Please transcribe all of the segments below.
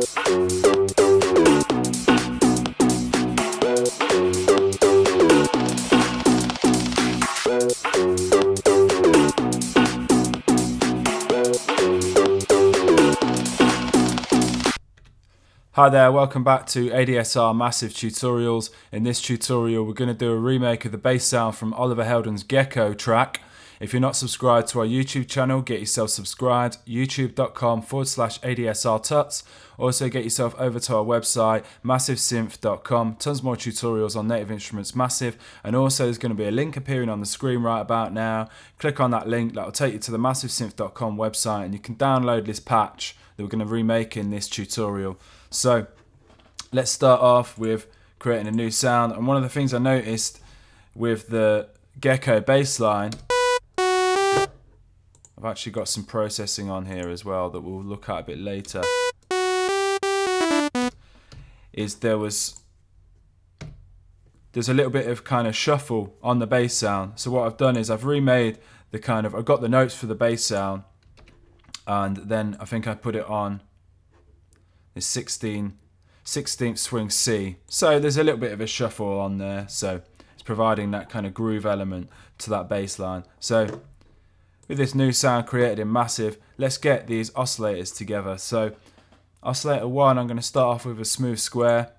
Hi there, welcome back to ADSR Massive Tutorials. In this tutorial we're going to do a remake of the bass sound from Oliver Helden's Gecko track. If you're not subscribed to our YouTube channel, get yourself subscribed, youtube.com/ADSRtuts. Also get yourself over to our website, massivesynth.com. Tons more tutorials on native instruments, Massive. And also there's going to be a link appearing on the screen right about now. Click on that link, that will take you to the massivesynth.com website and you can download this patch that we're going to remake in this tutorial. So let's start off with creating a new sound. And one of the things I noticed with the Gecko bass line, I've actually got some processing on here as well that we'll look at a bit later, is there's a little bit of kind of shuffle on the bass sound. So what I've done is I've remade I've got the notes for the bass sound, and then I think I put it on this 16th swing C. So there's a little bit of a shuffle on there, so it's providing that kind of groove element to that bass line. So with this new sound created in Massive, let's get these oscillators together. So oscillator 1, I'm going to start off with a smooth square,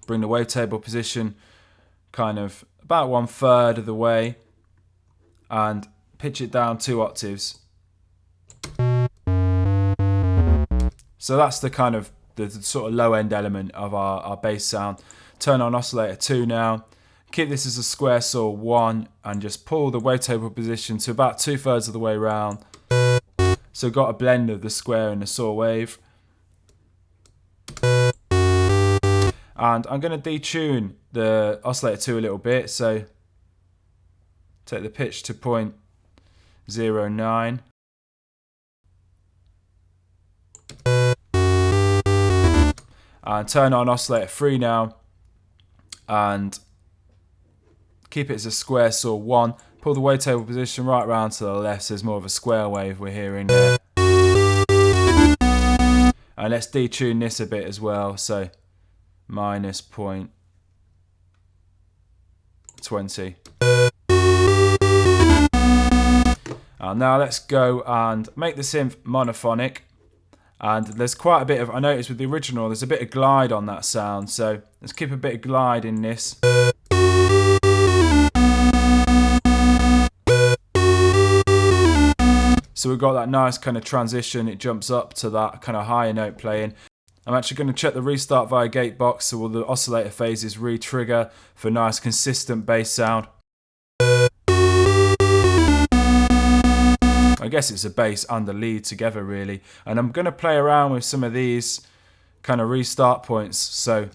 bring the wavetable position kind of about 1/3 of the way and pitch it down 2 octaves. So that's the kind of the sort of low end element of our bass sound. Turn on oscillator 2 now. Keep this as a square saw 1 and just pull the wavetable position to about 2/3 of the way round. So got a blend of the square and the saw wave. And I'm going to detune the oscillator 2 a little bit. So take the pitch to 0.09. And turn on oscillator 3 now and keep it as a square saw 1. Pull the wavetable position right round to the left, so there's more of a square wave we're hearing there. And let's detune this a bit as well, so minus 0.20. And now let's go and make the synth monophonic. And there's quite a bit of, I noticed with the original, there's a bit of glide on that sound. So let's keep a bit of glide in this. So we've got that nice kind of transition. It jumps up to that kind of higher note playing. I'm actually going to check the restart via gate box, so all the oscillator phases re-trigger for nice consistent bass sound. I guess it's a bass and a lead together really, and I'm going to play around with some of these kind of restart points. So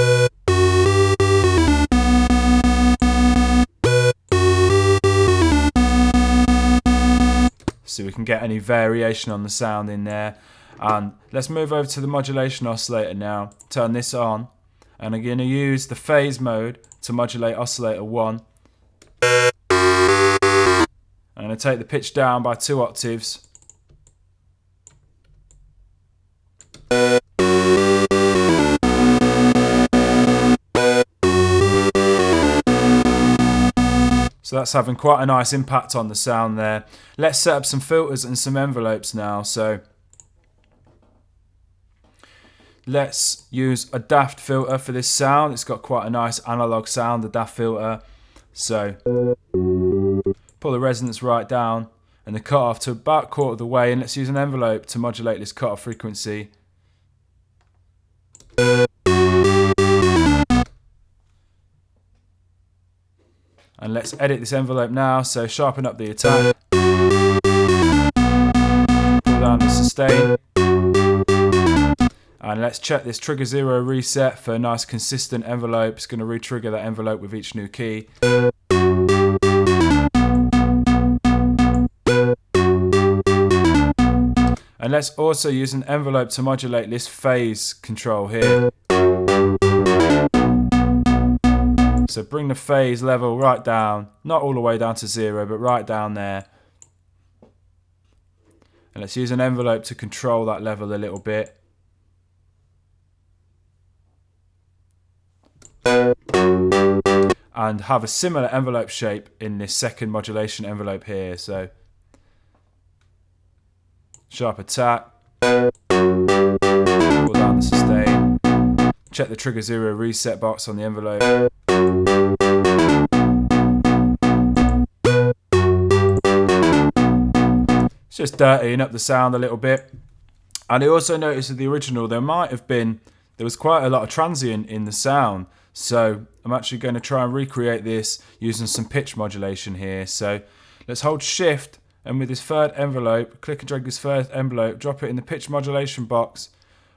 we can get any variation on the sound in there. And let's move over to the modulation oscillator now. Turn this on, and I'm going to use the phase mode to modulate oscillator 1. I'm going to take the pitch down by 2 octaves. So that's having quite a nice impact on the sound there. Let's set up some filters and some envelopes now. So let's use a Daft filter for this sound. It's got quite a nice analog sound, the Daft filter. So pull the resonance right down and the cutoff to about 1/4 of the way, and let's use an envelope to modulate this cutoff frequency. And let's edit this envelope now, so sharpen up the attack, pull down the sustain, and let's check this trigger 0 reset for a nice consistent envelope. It's going to re-trigger that envelope with each new key. And let's also use an envelope to modulate this phase control here. So bring the phase level right down, not all the way down to 0, but right down there. And let's use an envelope to control that level a little bit. and have a similar envelope shape in this second modulation envelope here. So sharp attack, pull down the sustain, check the trigger 0 reset box on the envelope. It's just dirtying up the sound a little bit. And I also noticed with the original there was quite a lot of transient in the sound. So I'm actually going to try and recreate this using some pitch modulation here. So let's hold shift, and with this third envelope, click and drag this third envelope, drop it in the pitch modulation box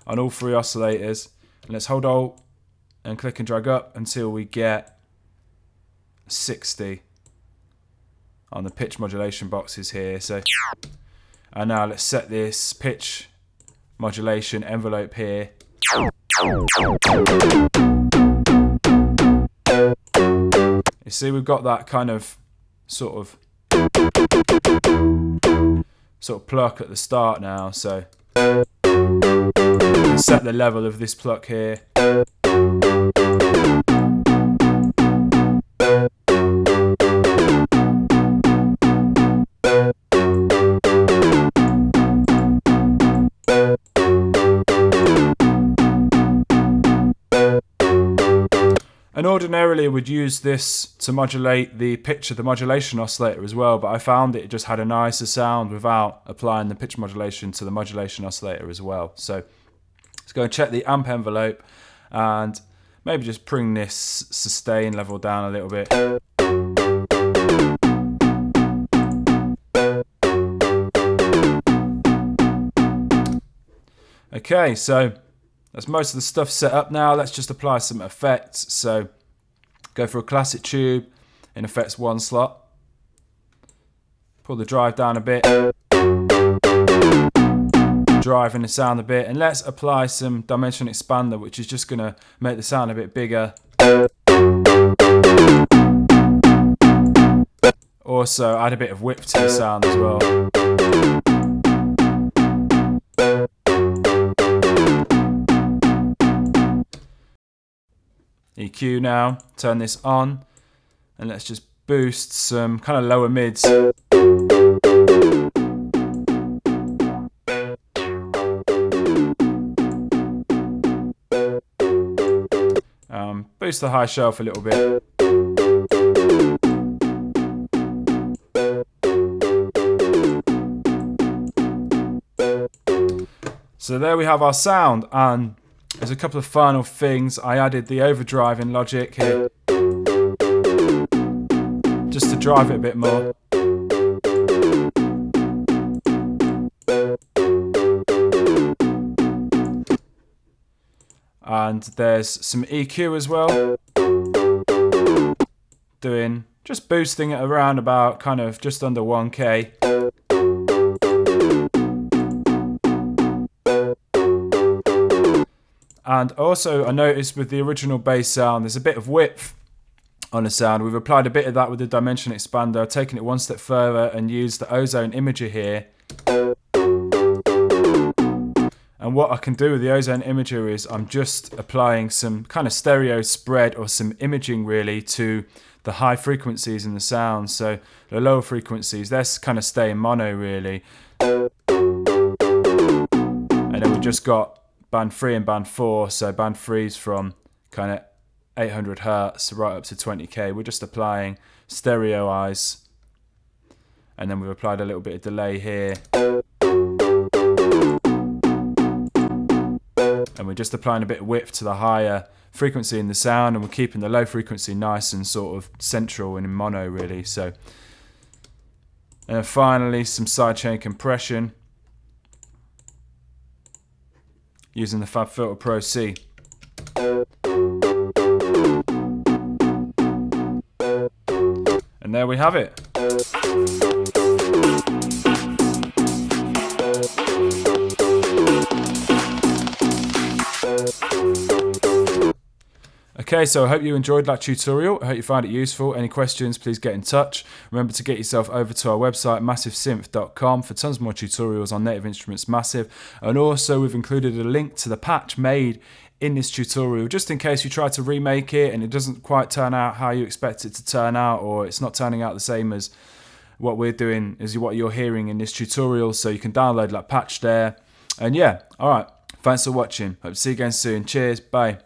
on all 3 oscillators. And let's hold Alt and click and drag up until we get 60 on the pitch modulation boxes here. So, and now let's set this pitch modulation envelope here. You see, we've got that kind of sort of pluck at the start now. So set the level of this pluck here. And ordinarily would use this to modulate the pitch of the modulation oscillator as well, but I found it just had a nicer sound without applying the pitch modulation to the modulation oscillator as well. So let's go and check the amp envelope and maybe just bring this sustain level down a little bit. Okay, so that's most of the stuff set up now. Let's just apply some effects. So go for a classic tube in effects 1 slot. Pull the drive down a bit. Driving the sound a bit. And let's apply some dimension expander, which is just going to make the sound a bit bigger. Also add a bit of whip to the sound as well. EQ now, turn this on, and let's just boost some kind of lower mids. Boost the high shelf a little bit. So there we have our sound, and there's a couple of final things. I added the overdrive in Logic here, just to drive it a bit more. And there's some EQ as well, just boosting it around about kind of just under 1K. And also I noticed with the original bass sound there's a bit of width on the sound. We've applied a bit of that with the dimension expander. I've taken it one step further and used the ozone imager here. And what I can do with the ozone imager is I'm just applying some kind of stereo spread or some imaging really to the high frequencies in the sound. So the lower frequencies, they're kind of stay in mono really. And then we've just got band 3 and band 4, so band 3's from kind of 800 hertz right up to 20k. We're just applying stereoize, and then we've applied a little bit of delay here, and we're just applying a bit of width to the higher frequency in the sound, and we're keeping the low frequency nice and sort of central and in mono really. So, and then finally some sidechain compression using the FabFilter Pro C. And there we have it. Okay, so I hope you enjoyed that tutorial. I hope you found it useful. Any questions, please get in touch. Remember to get yourself over to our website, massivesynth.com, for tons more tutorials on Native Instruments Massive. And also, we've included a link to the patch made in this tutorial, just in case you try to remake it and it doesn't quite turn out how you expect it to turn out, or it's not turning out the same as what we're doing, is what you're hearing in this tutorial. So you can download that patch there. And yeah, alright, thanks for watching. Hope to see you again soon. Cheers, bye.